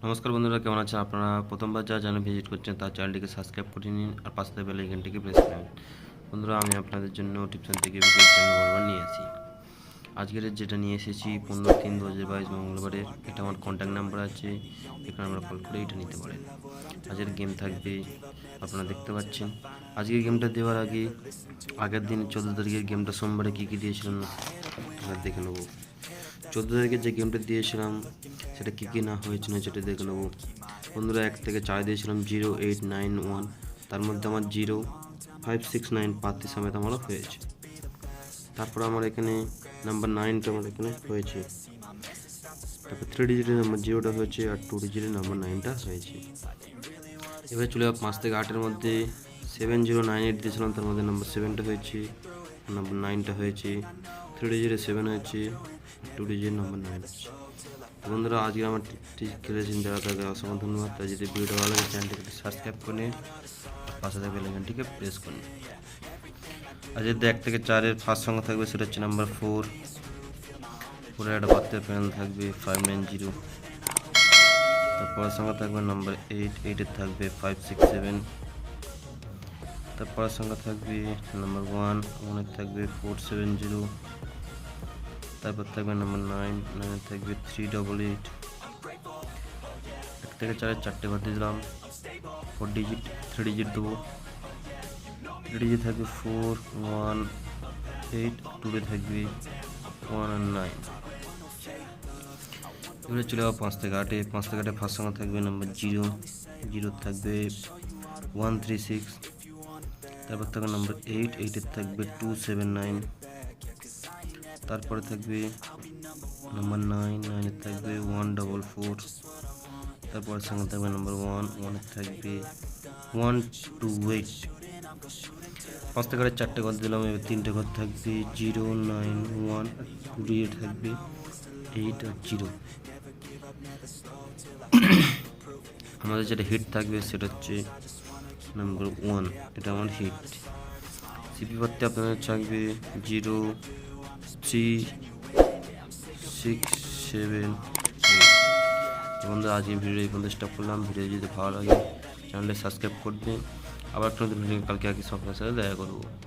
নমস্কার বন্ধুরা, কেমন আছেন আপনারা? প্রথমবার যারা চ্যানেল ভিজিট করছেন তার চ্যানেলটিকে সাবস্ক্রাইব করে নিন আর পাশে থাকা বেল আইকনটিকে প্রেস করে নিন। বন্ধুরা, আমি আপনাদের জন্য টিপসন থেকে ভিডিও চ্যানেল বারবার নিয়ে আসি। আজকের যেটা নিয়ে এসেছি 15/3/2022 মঙ্গলবারের, এটা আমার কন্ট্যাক্ট নাম্বার আছে, এখানে আমরা কল করে এটা নিতে পারেন। আজকের গেম থাকবে আপনারা দেখতে পাচ্ছেন। আজকের গেমটা দেওয়ার আগে আগের দিন 14 তারিখের গেমটা সোমবারে কী কী দিয়েছিলাম আমরা দেখে নেবো। 14 তারিখে যে গেমটা দিয়েছিলাম সেটা কী কী না হয়েছে না সেটা দেখে নেবো। বন্ধুরা, 1 থেকে 4 দিয়েছিলাম 0891, তার মধ্যে আমার 0569 পাত্তি সমেত আমারও হয়েছে। তারপর আমার এখানে নাম্বার 9টা আমার এখানে হয়েছে। তারপর 3 ডিজিটের নাম্বার 0টা হয়েছে আর 2 ডিজিটের নাম্বার 9টা হয়েছে। এবার চলে যাবো 5 থেকে 8-এর মধ্যে 7098 দিয়েছিলাম, তার মধ্যে নাম্বার 7টা হয়েছে, নাম্বার 9টা হয়েছে, 3 ডিজিটের 7 হয়েছে, 2 ডিজিটের নাম্বার 9 হয়েছে। বন্ধুরা, আজকে আমার খেলেছেন যারা তাকে অসংখ্য ধন্যবাদ। তাই যদি ভিডিওটা ভালো লাগে চ্যানেলটিকে সাবস্ক্রাইব করে নিন, পাশে থাকা বেল আইকনটিকে প্রেস করে নিন। আর যদি 1 থেকে 4-এর ফার্স্ট সংখ্যা থাকবে সেটা হচ্ছে নাম্বার 4, পরে একটা বার্থের প্যানেল থাকবে 590, তারপরের সংখ্যা থাকবে নাম্বার 8, 8-এর থাকবে 567, তারপরের সংখ্যা থাকবে নাম্বার 1, 1-এর থাকবে 470, তারপর থাকবে নাম্বার 9, 9-এর থাকবে 388। 1 থেকে 4-এর 4টে ঘর দিয়ে দিলাম, 4 ডিজিট 3 ডিজিট দেবো। 3 ডিজিট থাকবে 4, 1, 8, 2-তে থাকবে 1 আর 9। এবারে চলে যাবো 5 থেকে 8-এ। 5 থেকে 8-এ ফার্স্ট সংখ্যা থাকবে নাম্বার 0, 0 থাকবে 136, তারপর থাকবে নাম্বার 8, 8-এর থাকবে 279, তারপরে থাকবে নাম্বার 9, 9-এর থাকবে 144, তারপরের সঙ্গে থাকবে নাম্বার 1, 1-এর থাকবে 128। 5 থেকে 4টে ঘর দিলাম, এবার 3টে ঘর থাকবে 0, 9, 1, 2 ডিজিট থাকবে 8 আর 0। আমাদের যেটা হিট থাকবে সেটা হচ্ছে নাম্বার 1, এটা আমার হিট। সিপি পাত্তে আপনাদের থাকবে 0, 3, 6, 7, 8। বন্ধুরা, আজকে ভিডিও এই পর্যন্ত স্টপ করলাম। ভিডিও যদি ভালো লাগে চ্যানেলটা সাবস্ক্রাইব করবে। আবার একটা নতুন ভিডিও কালকে একই সঙ্গে সাথে দেখা করবো।